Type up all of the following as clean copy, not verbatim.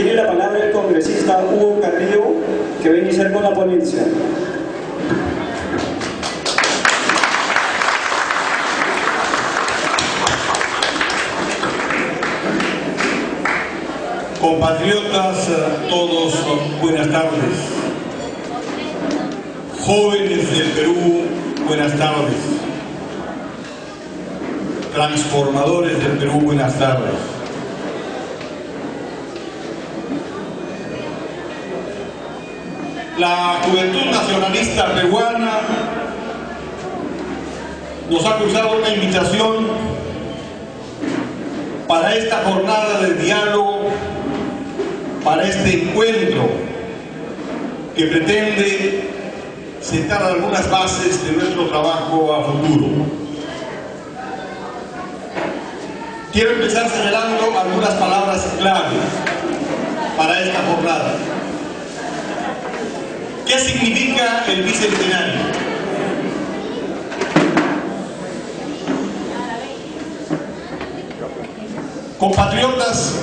Tiene la palabra el congresista Hugo Carrillo, que va a iniciar con la ponencia. Compatriotas, todos, buenas tardes. Jóvenes del Perú, buenas tardes. Transformadores del Perú, buenas tardes. La Juventud Nacionalista Peruana nos ha cruzado una invitación para esta jornada de diálogo, para este encuentro que pretende sentar algunas bases de nuestro trabajo a futuro. Quiero empezar señalando algunas palabras clave para esta jornada. ¿Qué significa el bicentenario? Compatriotas,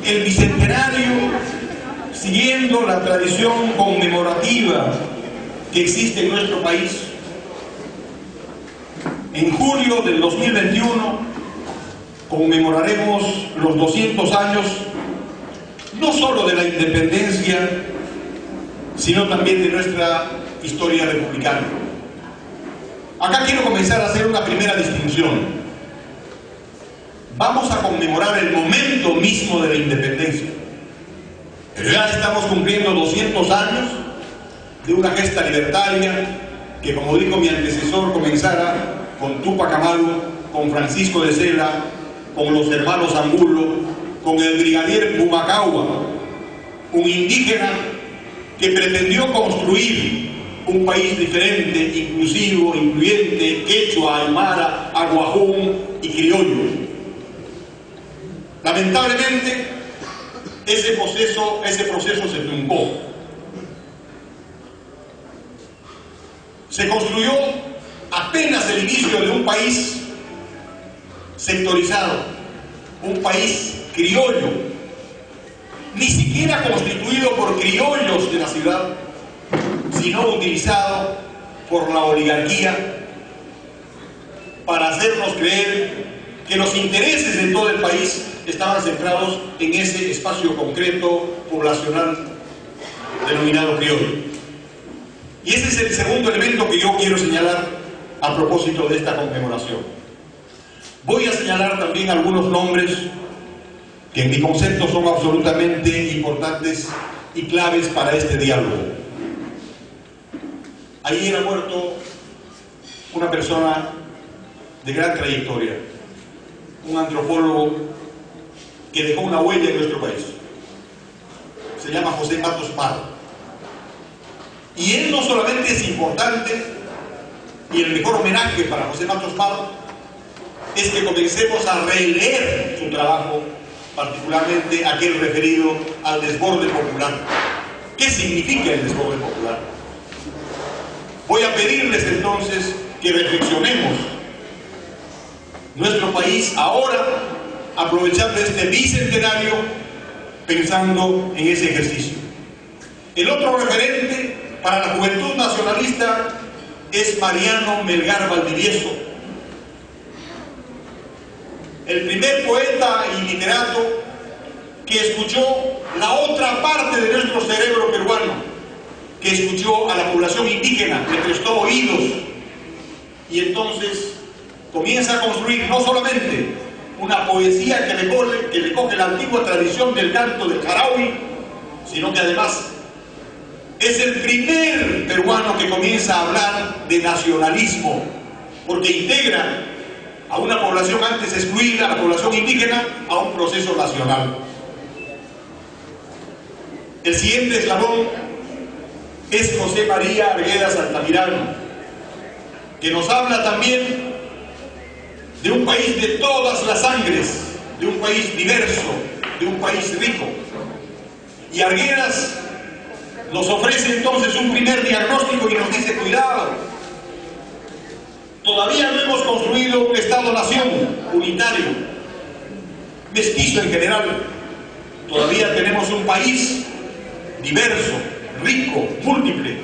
el bicentenario, siguiendo la tradición conmemorativa que existe en nuestro país, en julio del 2021 conmemoraremos los 200 años no solo de la independencia, sino también de nuestra historia republicana. Acá quiero comenzar a hacer una primera distinción. Vamos a conmemorar el momento mismo de la independencia, pero ya estamos cumpliendo 200 años de una gesta libertaria que, como dijo mi antecesor, comenzara con Túpac Amaru, con Francisco de Sela, con los hermanos Angulo, con el brigadier Pumacahua, un indígena que pretendió construir un país diferente, inclusivo, incluyente, quechua, aymara, aguajún y criollo. Lamentablemente, ese proceso se truncó. Se construyó apenas el inicio de un país sectorizado, un país criollo, ni siquiera constituido por criollos de la ciudad, sino utilizado por la oligarquía para hacernos creer que los intereses de todo el país estaban centrados en ese espacio concreto poblacional denominado criollo. Y ese es el segundo elemento que yo quiero señalar a propósito de esta conmemoración. Voy a señalar también algunos nombres que en mi concepto son absolutamente importantes y claves para este diálogo. Ayer ha muerto una persona de gran trayectoria, un antropólogo que dejó una huella en nuestro país. Se llama José Matos Pardo. Y él no solamente es importante, y el mejor homenaje para José Matos Pardo es que comencemos a releer su trabajo, particularmente aquel referido al desborde popular. ¿Qué significa el desborde popular? Voy a pedirles entonces que reflexionemos nuestro país ahora, aprovechando este bicentenario, pensando en ese ejercicio. El otro referente para la Juventud Nacionalista es Mariano Melgar Valdivieso, el primer poeta y literato que escuchó la otra parte de nuestro cerebro peruano, que escuchó a la población indígena, le prestó oídos, y entonces comienza a construir no solamente una poesía que recoge la antigua tradición del canto del Jaraui, sino que además es el primer peruano que comienza a hablar de nacionalismo, porque integra a una población antes excluida, la población indígena, a un proceso nacional. El siguiente eslabón es José María Arguedas Altamirano, que nos habla también de un país de todas las sangres, de un país diverso, de un país rico. Y Arguedas nos ofrece entonces un primer diagnóstico y nos dice: cuidado, todavía no hemos construido un Estado-nación unitario, mestizo en general, Todavía tenemos un país diverso, rico, múltiple.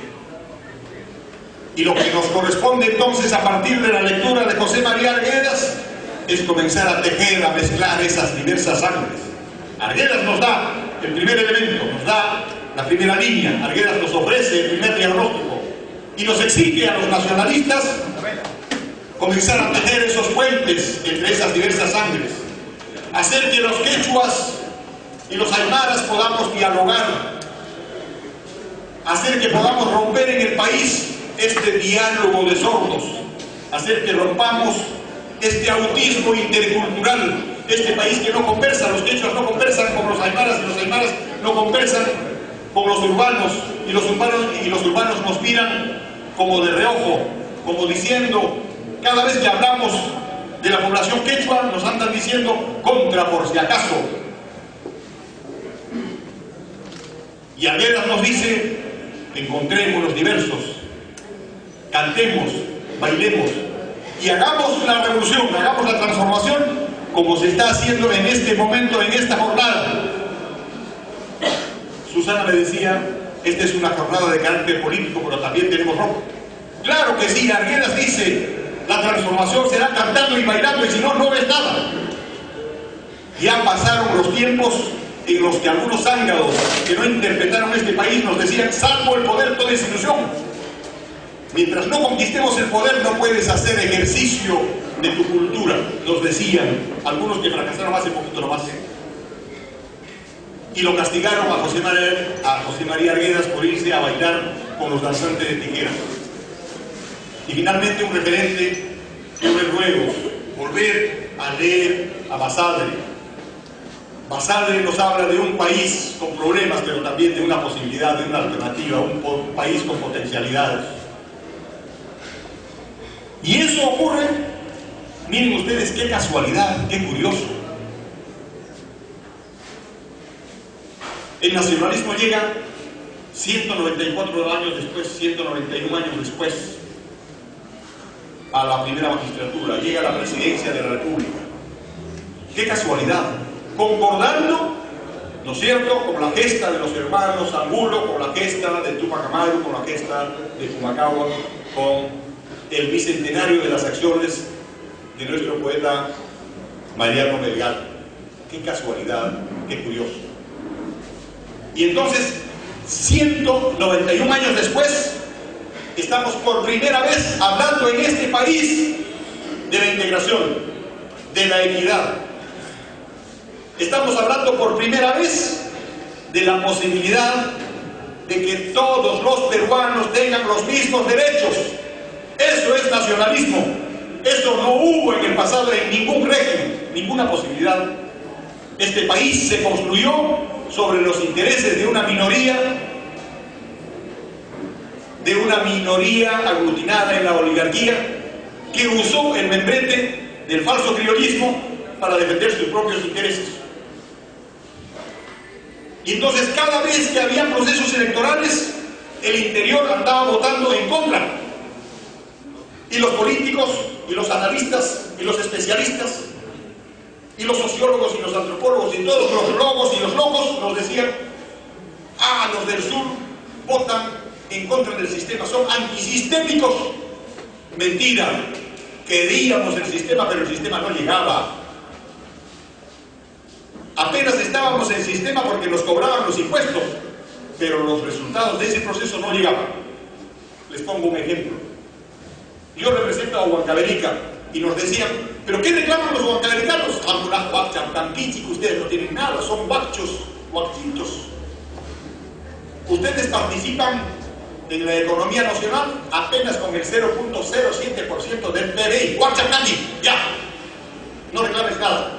Y lo que nos corresponde entonces a partir de la lectura de José María Arguedas es comenzar a tejer, a mezclar esas diversas sangres. Arguedas nos da el primer elemento, nos da la primera línea. Arguedas nos ofrece el primer diagnóstico y nos exige a los nacionalistas comenzar a tejer esos puentes entre esas diversas sangres, hacer que los quechuas y los aymaras podamos dialogar, hacer que podamos romper en el país este diálogo de sordos, hacer que rompamos este autismo intercultural, este país que no conversa, los quechuas no conversan con los aymaras y los aymaras no conversan con los urbanos, y los urbanos nos miran como de reojo, como diciendo, cada vez que hablamos de la población quechua nos andan diciendo contra por si acaso. Y Arguedas nos dice, encontremos los diversos, cantemos, bailemos y hagamos la revolución, hagamos la transformación como se está haciendo en este momento, en esta jornada. Susana me decía, esta es una jornada de carácter político, pero también tenemos rojo. Claro que sí, Arguedas dice, la transformación será cantando y bailando, y si no, no ves nada. Ya pasaron los tiempos en los que algunos zángados que no interpretaron este país nos decían, salvo el poder toda institución. Mientras no conquistemos el poder no puedes hacer ejercicio de tu cultura, nos decían algunos que fracasaron hace poquito nomás. Y lo castigaron a José María Arguedas por irse a bailar con los danzantes de tijera. Y finalmente un referente, yo le ruego volver a leer a Basadre. Basadre nos habla de un país con problemas, pero también de una posibilidad, de una alternativa, un país con potencialidades. Y eso ocurre, miren ustedes qué casualidad, qué curioso. El nacionalismo llega 194 años después, 191 años después, a la primera magistratura, llega a la presidencia de la República. ¡Qué casualidad! Concordando, ¿no es cierto?, con la gesta de los hermanos Angulo, con la gesta de Tupac Amaru, con la gesta de Pumacahua, con el bicentenario de las acciones de nuestro poeta Mariano Melgar. ¡Qué casualidad! ¡Qué curioso! Y entonces, 191 años después, estamos por primera vez hablando en este país de la integración, de la equidad. Estamos hablando por primera vez de la posibilidad de que todos los peruanos tengan los mismos derechos. Eso es nacionalismo. Eso no hubo en el pasado en ningún régimen, ninguna posibilidad. Este país se construyó sobre los intereses de una minoría aglutinada en la oligarquía, que usó el membrete del falso criollismo para defender sus propios intereses. Y entonces cada vez que había procesos electorales, el interior andaba votando en contra. Y los políticos, y los analistas, y los especialistas, y los sociólogos, y los antropólogos, y todos los lobos y los locos nos decían, los del sur votan en contra del sistema, son antisistémicos. Mentira, queríamos el sistema, pero el sistema no llegaba. Apenas estábamos en el sistema porque nos cobraban los impuestos, pero los resultados de ese proceso no llegaban. Les pongo un ejemplo. Yo represento a Huancavelica y nos decían, ¿pero qué reclaman los huancavelicanos? Ustedes no tienen nada, son huachos, huachitos. Ustedes participan en la economía nacional apenas con el 0.07% del PBI. ¡Huachacani! ¡Ya! No reclames nada.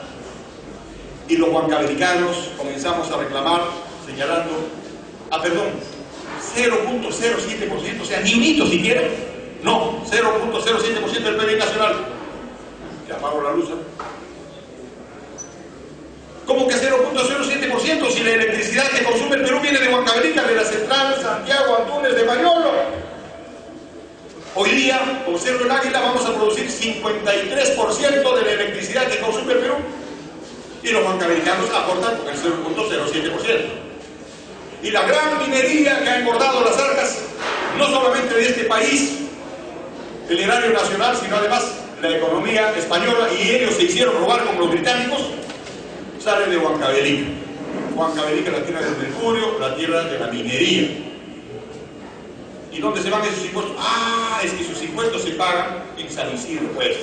Y los huancavelicanos comenzamos a reclamar, señalando, 0.07%, o sea, ni un hito siquiera. No, 0.07% del PBI nacional. Ya apago la luz. ¿Cómo que 0.07% si la electricidad que consume el Perú viene de Huancavelica, de la central Santiago Antunes de Mayolo? Hoy día, con Cerro del Águila, vamos a producir 53% de la electricidad que consume el Perú. y los huancavelicanos aportan con el 0.07%. Y la gran minería que ha engordado las arcas, no solamente de este país, el erario nacional, sino además la economía española, y ellos se hicieron robar como los británicos, sale de Huancavelica. Huancavelica es la tierra del mercurio, la tierra de la minería. ¿Y dónde se van esos impuestos? Ah, es que sus impuestos se pagan en San Isidro, pues.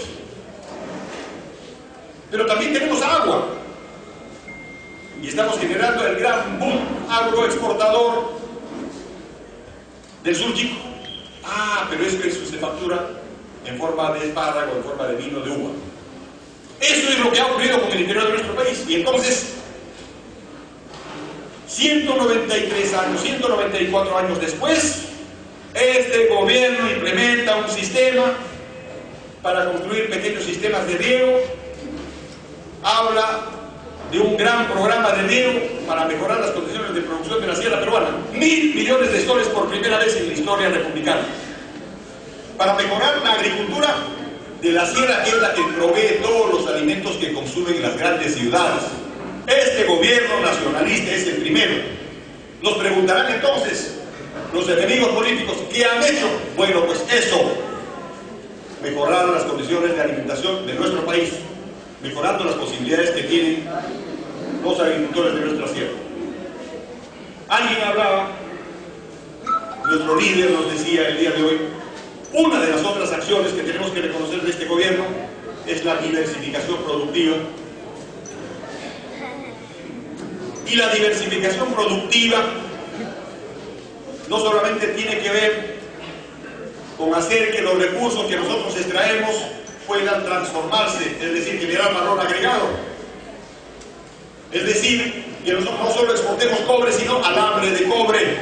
Pero también tenemos agua. Y estamos generando el gran boom agroexportador del sur chico. Ah, pero es que eso se factura en forma de espárrago, en forma de vino de uva. Eso es lo que ha ocurrido con el interior de nuestro país. Y entonces, 193 años, 194 años después, este gobierno implementa un sistema para construir pequeños sistemas de riego, habla de un gran programa de riego para mejorar las condiciones de producción de la sierra peruana. 1.000 millones de soles por primera vez en la historia republicana. Para mejorar la agricultura de la sierra, que es la que provee todos los alimentos que consumen en las grandes ciudades. Este gobierno nacionalista es el primero. Nos preguntarán entonces los enemigos políticos, ¿qué han hecho? Bueno, pues eso, mejorar las condiciones de alimentación de nuestro país, mejorando las posibilidades que tienen los agricultores de nuestra sierra. Alguien hablaba, nuestro líder nos decía el día de hoy, una de las otras acciones que tenemos que reconocer de este gobierno es la diversificación productiva. Y la diversificación productiva no solamente tiene que ver con hacer que los recursos que nosotros extraemos puedan transformarse, es decir, generar valor agregado. Es decir, que nosotros no solo exportemos cobre, sino alambre de cobre.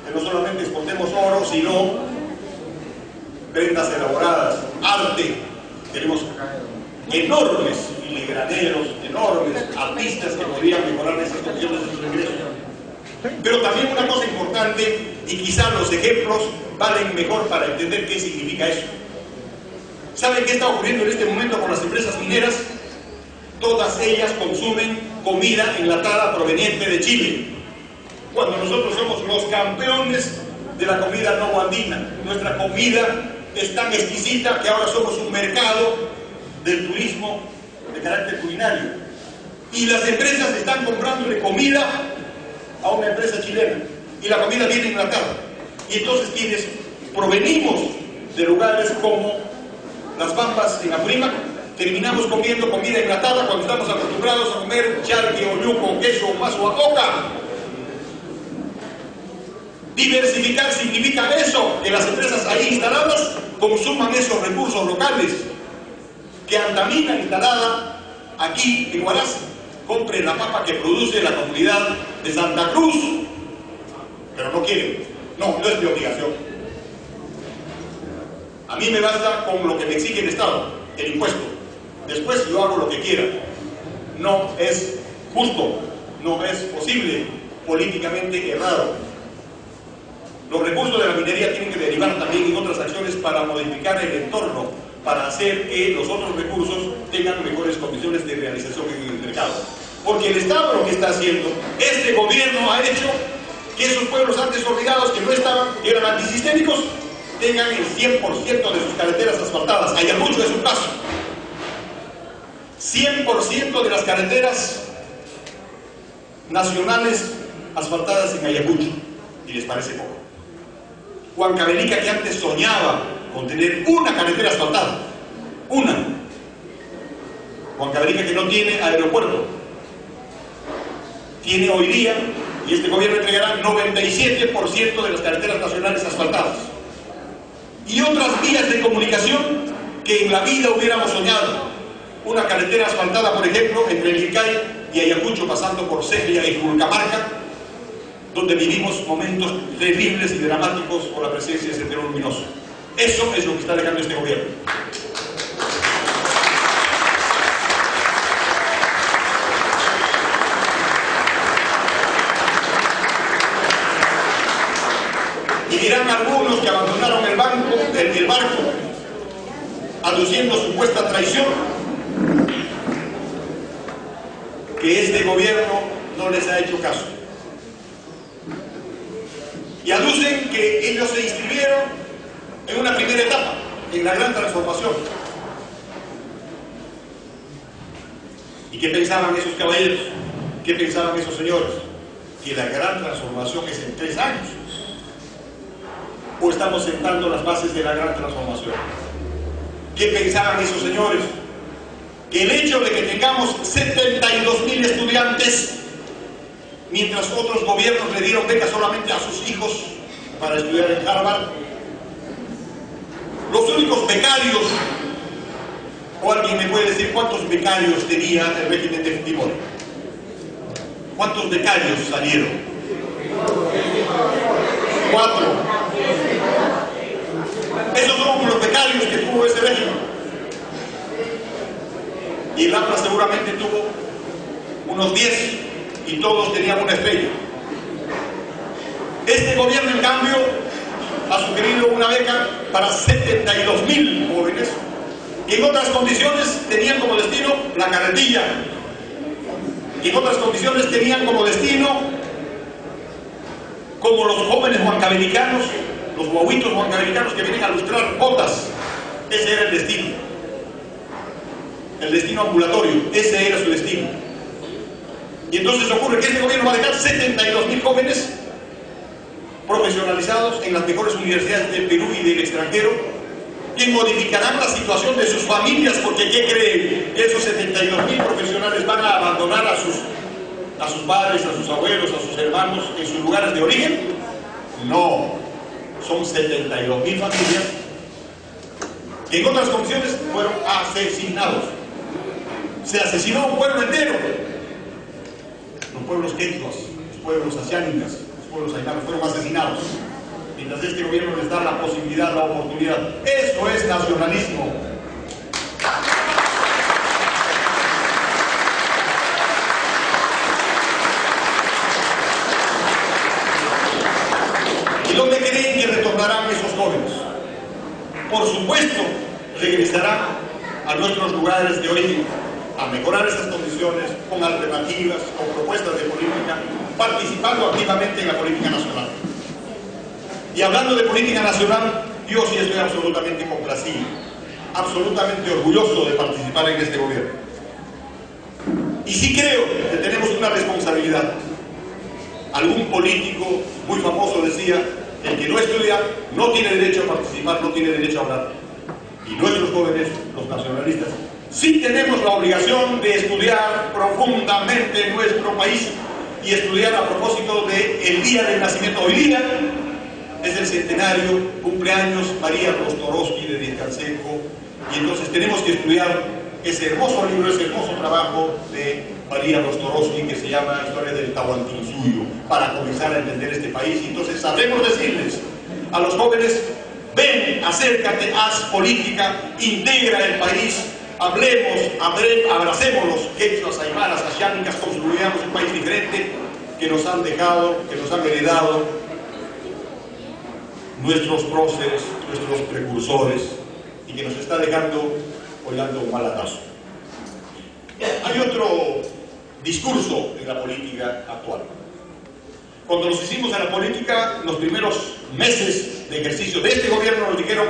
Que no solamente exportemos oro, sino prendas elaboradas, arte. Tenemos enormes filigraneros, enormes artistas que podrían mejorar esas condiciones de sus ingresos. Pero también una cosa importante, y quizás los ejemplos valen mejor para entender qué significa eso. ¿Saben qué está ocurriendo en este momento con las empresas mineras? Todas ellas consumen comida enlatada proveniente de Chile, cuando nosotros somos los campeones de la comida no andina. Nuestra comida es tan exquisita que ahora somos un mercado del turismo de carácter culinario. Y las empresas están comprándole comida a una empresa chilena, y la comida viene enlatada. Y entonces quienes provenimos de lugares como Las Bambas en Apurímac, terminamos comiendo comida enlatada cuando estamos acostumbrados a comer charqui, oyuco, queso, mazo, coca. Diversificar significa eso, que las empresas ahí instaladas consuman esos recursos locales, que Antamina instalada aquí en Huaraz compre la papa que produce la comunidad de Santa Cruz, pero no quieren. No, no es mi obligación. A mí me basta con lo que me exige el Estado, el impuesto. Después yo hago lo que quiera. No es justo, no es posible, políticamente errado. Los recursos de la minería tienen que derivar también en otras acciones para modificar el entorno, para hacer que los otros recursos tengan mejores condiciones de realización en el mercado. Porque el Estado lo que está haciendo, este gobierno ha hecho que esos pueblos antes olvidados que no estaban, que eran antisistémicos, tengan el 100% de sus carreteras asfaltadas. Ayacucho es un caso. 100% de las carreteras nacionales asfaltadas en Ayacucho. Y les parece poco. Huancavelica, que antes soñaba con tener una carretera asfaltada, una. Huancavelica, que no tiene aeropuerto, tiene hoy día, y este gobierno entregará 97% de las carreteras nacionales asfaltadas. Y otras vías de comunicación que en la vida hubiéramos soñado. Una carretera asfaltada, por ejemplo, entre el Licay y Ayacucho, pasando por Seglia y Julcamarca, donde vivimos momentos terribles y dramáticos por la presencia de Sendero Luminoso. Eso es lo que está dejando este gobierno. Y dirán algunos que abandonaron el barco, aduciendo supuesta traición. que este gobierno no les ha hecho caso. Y aducen que ellos se inscribieron en una primera etapa, en la gran transformación. ¿Y qué pensaban esos caballeros? ¿Qué pensaban esos señores? Que la gran transformación es en 3 años. ¿O estamos sentando las bases de la gran transformación? ¿Qué pensaban esos señores? Que el hecho de que tengamos 72.000 estudiantes, mientras otros gobiernos le dieron becas solamente a sus hijos para estudiar en Harvard, los únicos becarios, o alguien me puede decir cuántos becarios tenía el régimen de Fujimori, cuántos becarios salieron. 4. Esos son los becarios que tuvo ese régimen. Y el AMLA seguramente tuvo unos 10 y todos tenían una estrella. Este gobierno, en cambio, ha sugerido una beca para 72.000 jóvenes que en otras condiciones tenían como destino la carretilla, y en otras condiciones tenían como destino, como los jóvenes huancavelicanos, los guaguitos huancavelicanos que vienen a lustrar botas. Ese era el destino ambulatorio, ese era su destino. Y entonces ocurre que este gobierno va a dejar 72.000 jóvenes profesionalizados en las mejores universidades del Perú y del extranjero, que modificarán la situación de sus familias, porque ¿qué creen? ¿Que esos 72.000 profesionales van a abandonar a sus padres, a sus abuelos, a sus hermanos en sus lugares de origen? No, son 72.000 familias que en otras condiciones fueron asesinados. Se asesinó un pueblo entero, los pueblos quechuas, los pueblos asiánicas, los pueblos aymaras fueron asesinados, mientras este gobierno les da la posibilidad, la oportunidad. Eso es nacionalismo. ¿Y dónde creen que retornarán esos jóvenes? Por supuesto, regresarán a nuestros lugares de origen, a mejorar esas condiciones con alternativas, con propuestas de política, participando activamente en la política nacional. Y hablando de política nacional, yo sí estoy absolutamente complacido, absolutamente orgulloso de participar en este gobierno. Y sí creo que tenemos una responsabilidad. Algún político muy famoso decía: el que no estudia no tiene derecho a participar, no tiene derecho a hablar. Y nuestros jóvenes, los nacionalistas, sí tenemos la obligación de estudiar profundamente nuestro país y estudiar a propósito del día del nacimiento. Hoy día es el centenario, cumpleaños María Rostorowski de Díaz-Canseco, y entonces tenemos que estudiar ese hermoso libro, ese hermoso trabajo de María Rostorowski que se llama Historia del Tahuantinsuyo, para comenzar a entender este país. Y entonces sabremos decirles a los jóvenes: ven, acércate, haz política, integra el país, hablemos, abracemos los quechuas, aymaras, asiánicas, construyamos un país diferente que nos han dejado, que nos han heredado nuestros próceres, nuestros precursores, y que nos está dejando hoy dando un malatazo. Hay otro discurso en la política actual. Cuando nos hicimos a la política, los primeros meses de ejercicio de este gobierno nos dijeron: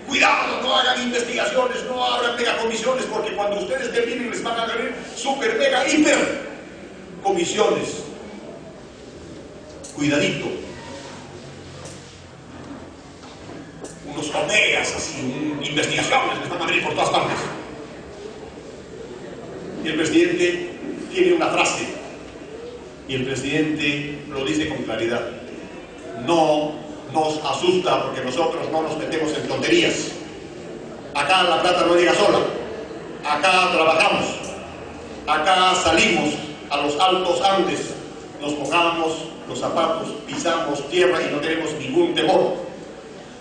cuidado, no hagan investigaciones, no abran megacomisiones, porque cuando ustedes terminen les van a venir super, mega, hiper comisiones. Cuidadito. Unos omegas así, investigaciones que están a venir por todas partes. Y el presidente tiene una frase, y el presidente lo dice con claridad: no nos asusta, porque nosotros no nos metemos en tonterías. Acá la plata no llega sola, acá trabajamos, acá salimos a los altos Andes, nos mojamos los zapatos, pisamos tierra y no tenemos ningún temor.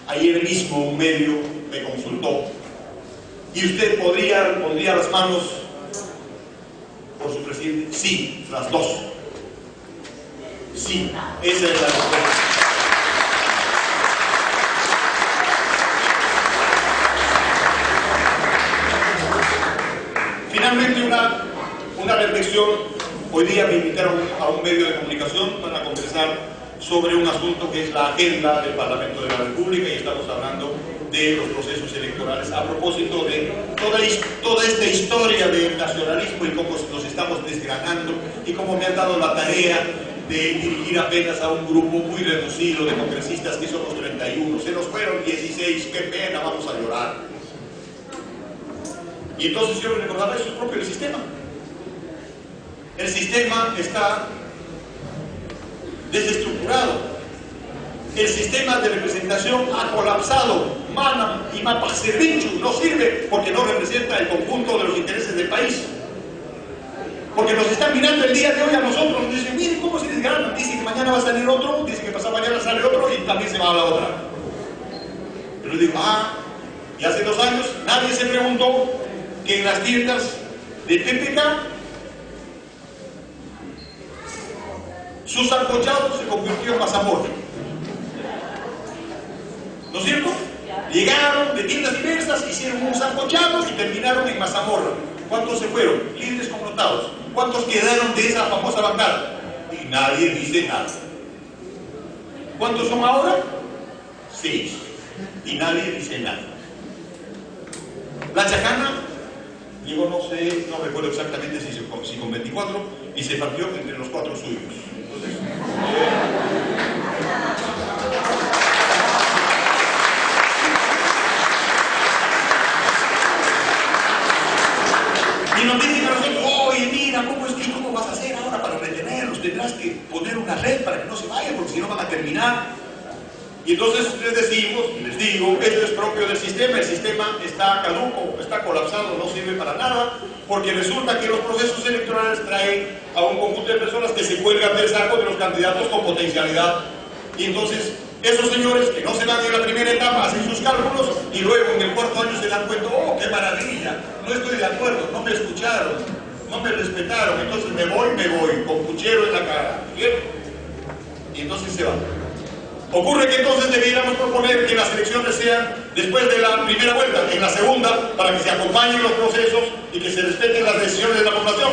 Ayer mismo un medio me consultó: ¿y usted pondría las manos por su presidente? Sí, las dos. Sí, esa es la respuesta. Finalmente, una reflexión Hoy día me invitaron a un medio de comunicación para conversar sobre un asunto que es la agenda del Parlamento de la República, y estamos hablando de los procesos electorales a propósito de toda esta historia del nacionalismo y cómo nos estamos desgranando, y cómo me han dado la tarea de dirigir apenas a un grupo muy reducido de congresistas, que somos 31, se nos fueron 16, qué pena, vamos a llorar. Y entonces yo recordaba, eso es propio del sistema. El sistema está desestructurado. El sistema de representación ha colapsado. Mana y mapa servicio no sirve porque no representa el conjunto de los intereses del país. Porque nos están mirando el día de hoy a nosotros, nos dicen, miren cómo se desgranan, dicen que mañana va a salir otro, dicen que pasado mañana sale otro y también se va a la otra. Pero digo, y hace 2 años nadie se preguntó que en las tiendas de PPK su sancochado se convirtió en mazamorra. ¿No es cierto? Llegaron de tiendas diversas, hicieron un sancochado y terminaron en mazamorra. ¿Cuántos se fueron? Libres connotados. ¿Cuántos quedaron de esa famosa bancada? Y nadie dice nada. ¿Cuántos son ahora? 6. Y nadie dice nada. La chacana llegó, no recuerdo exactamente si con 24, y se partió entre los 4 suyos. Entonces, y nos dicen a nosotros, oye, mira, ¿cómo vas a hacer ahora para retenerlos? Tendrás que poner una red para que no se vayan, porque si no van a terminar. Y entonces les digo, esto es propio del sistema. El sistema está caduco, está colapsado, no sirve para nada, porque resulta que los procesos electorales traen a un conjunto de personas que se cuelgan del saco de los candidatos con potencialidad. Y entonces esos señores que no se van en la primera etapa hacen sus cálculos y luego en el 4º año se dan cuenta, oh, qué maravilla, no estoy de acuerdo, no me escucharon, no me respetaron, entonces me voy, con puchero en la cara, ¿cierto? Y entonces se van. Ocurre que entonces debiéramos proponer que las elecciones sean después de la primera vuelta, en la segunda, para que se acompañen los procesos y que se respeten las decisiones de la población.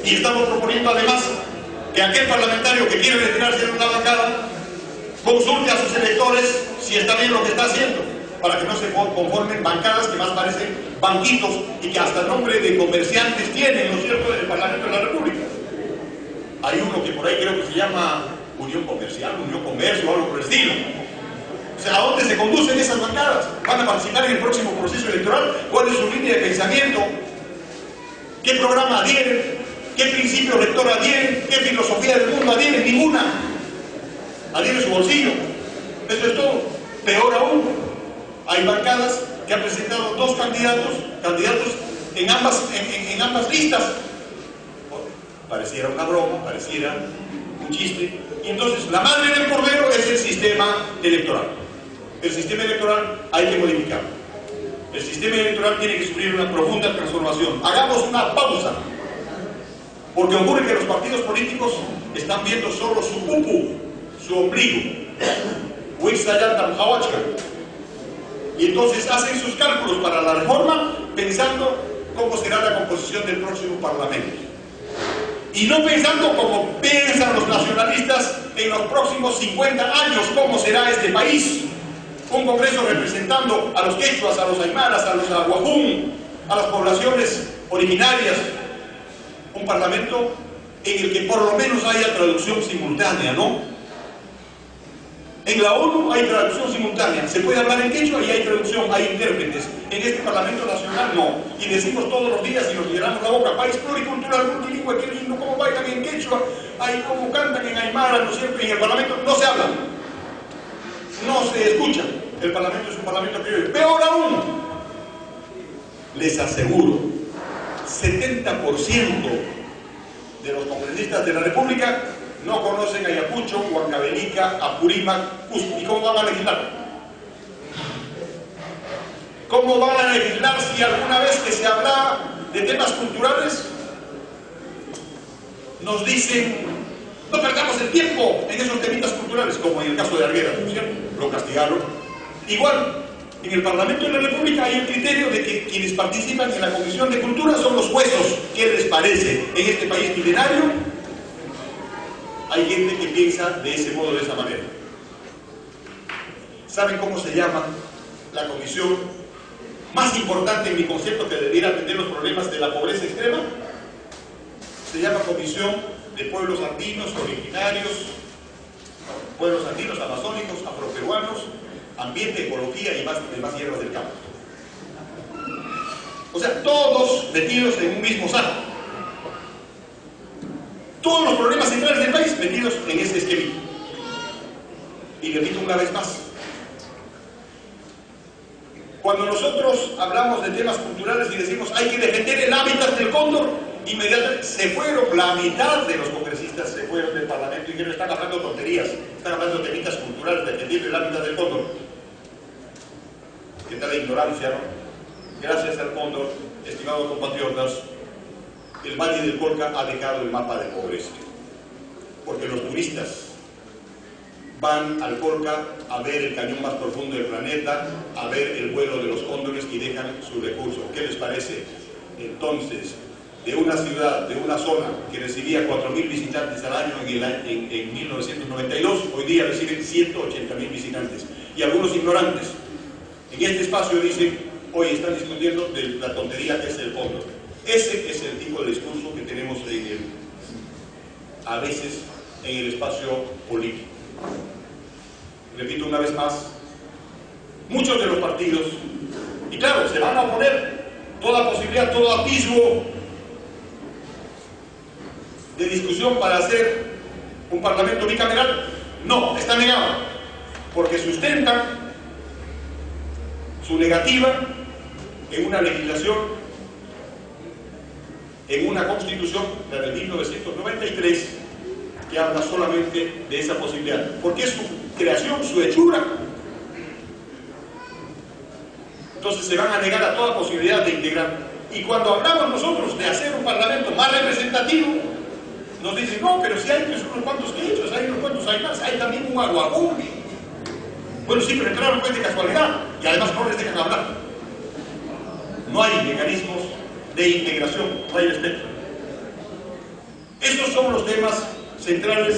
Y estamos proponiendo además que aquel parlamentario que quiere retirarse de una bancada consulte a sus electores si está bien lo que está haciendo, para que no se conformen bancadas que más parecen banquitos y que hasta nombre de comerciantes tienen, ¿no es cierto?, en el Parlamento de la República. Hay uno que por ahí creo que se llama Unión Comercial, Unión Comercio o algo por el estilo. O sea, ¿a dónde se conducen esas bancadas? ¿Van a participar en el próximo proceso electoral? ¿Cuál es su línea de pensamiento? ¿Qué programa adhieren? ¿Qué principio rector adhieren? ¿Qué filosofía del mundo adhieren? Ninguna. Adhieren su bolsillo. Eso es todo. Peor aún, hay bancadas que han presentado 2 candidatos en ambas listas. Pareciera una broma, pareciera un chiste. Y entonces la madre del cordero es el sistema electoral. El sistema electoral hay que modificarlo. El sistema electoral tiene que sufrir una profunda transformación. Hagamos una pausa. Porque ocurre que los partidos políticos están viendo solo su pupu, su ombligo. Y entonces hacen sus cálculos para la reforma pensando cómo será la composición del próximo Parlamento. Y no pensando como piensan los nacionalistas en los próximos 50 años, cómo será este país. Un Congreso representando a los quechuas, a los aymaras, a los aguajún, a las poblaciones originarias. Un Parlamento en el que por lo menos haya traducción simultánea, ¿no? En la ONU hay traducción simultánea, se puede hablar en quechua y hay traducción, hay intérpretes. En este Parlamento Nacional no. Y decimos todos los días y nos llenamos la boca, país pluricultural, multilingüe, qué lindo, cómo bailan en quechua, ahí cómo cantan en aymara, ¿no es cierto? Y en el Parlamento no se habla, no se escucha. El Parlamento es un Parlamento criollo. Peor aún, les aseguro, 70% de los congresistas de la República no conocen Ayacucho, Huancavelica, Apurímac, Cusco. ¿Y cómo van a legislar? ¿Cómo van a legislar si alguna vez que se habla de temas culturales nos dicen no perdamos el tiempo en esos temitas culturales, como en el caso de Arguedas, ¿no es cierto? Lo castigaron. Igual, en el Parlamento de la República hay el criterio de que quienes participan en la Comisión de Cultura son los huesos. ¿Qué les parece en este país milenario? hay gente que piensa de ese modo, de esa manera. ¿Saben cómo se llama la comisión más importante en mi concepto que debiera atender los problemas de la pobreza extrema? Se llama Comisión de Pueblos Andinos Originarios, Pueblos Andinos, Amazónicos, Afroperuanos, Ambiente, Ecología y demás hierbas del campo. O sea, todos metidos en un mismo saco. Todos los problemas centrales del país metidos en ese esquema. Y repito una vez más, cuando nosotros hablamos de temas culturales y decimos hay que defender el hábitat del cóndor, inmediatamente se fueron, la mitad de los congresistas se fueron del Parlamento y que no están hablando tonterías, están hablando de temitas culturales, defendiendo el hábitat del cóndor. ¿Qué tal la ignorancia, no? Gracias al cóndor, estimados compatriotas, el Valle del Colca ha dejado el mapa de pobreza, porque los turistas van al Colca a ver el cañón más profundo del planeta, a ver el vuelo de los cóndores y dejan su recurso. ¿Qué les parece? Entonces, de una ciudad, de una zona que recibía 4.000 visitantes al año en 1992, hoy día reciben 180.000 visitantes. Y algunos ignorantes en este espacio dicen, hoy están discutiendo de la tontería que es el cóndor. Ese es el tipo de discurso que tenemos a veces en el espacio político. Repito una vez más, muchos de los partidos, y claro, se van a oponer toda posibilidad, todo atisbo de discusión para hacer un parlamento bicameral. No, está negado, porque sustentan su negativa en una legislación, en una constitución, la de 1993, que habla solamente de esa posibilidad, porque es su creación, su hechura. Entonces se van a negar a toda posibilidad de integrar. Y cuando hablamos nosotros de hacer un parlamento más representativo, nos dicen, no, pero si hay unos cuantos hechos, hay unos cuantos, hay más, hay también un aguagón. Bueno, sí, pero entraron pues de casualidad, y además no les dejan hablar. No hay mecanismos de integración, no hay respeto. Estos son los temas centrales,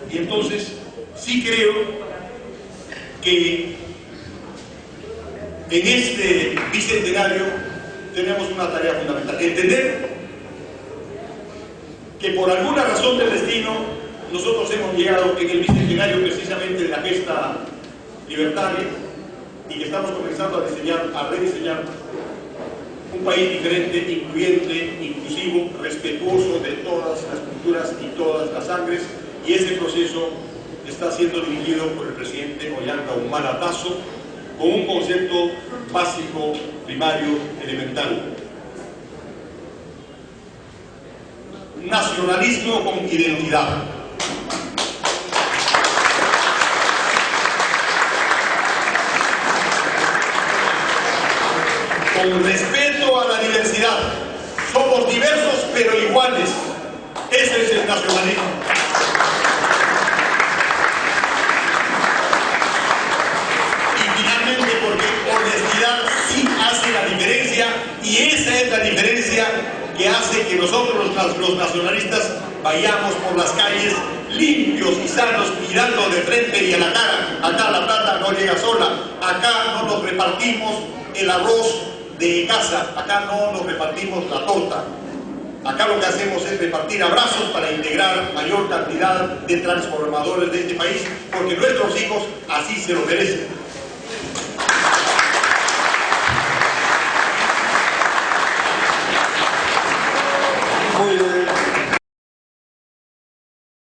y entonces sí creo que en este bicentenario tenemos una tarea fundamental: entender que por alguna razón del destino nosotros hemos llegado en el bicentenario precisamente de la gesta libertaria y que estamos comenzando a diseñar, a rediseñar un país diferente, incluyente, inclusivo, respetuoso de todas las culturas y todas las sangres, y ese proceso está siendo dirigido por el presidente Ollanta Humala Tasso con un concepto básico, primario, elemental: nacionalismo con identidad. Con respeto a la diversidad. Somos diversos pero iguales. Ese es el nacionalismo. Y finalmente, porque honestidad sí hace la diferencia, y esa es la diferencia que hace que nosotros los nacionalistas vayamos por las calles limpios y sanos, mirando de frente y a la cara. Acá la plata no llega sola, acá no nos repartimos el arroz de casa, acá no nos repartimos la torta. Acá lo que hacemos es repartir abrazos para integrar mayor cantidad de transformadores de este país, porque nuestros hijos así se lo merecen.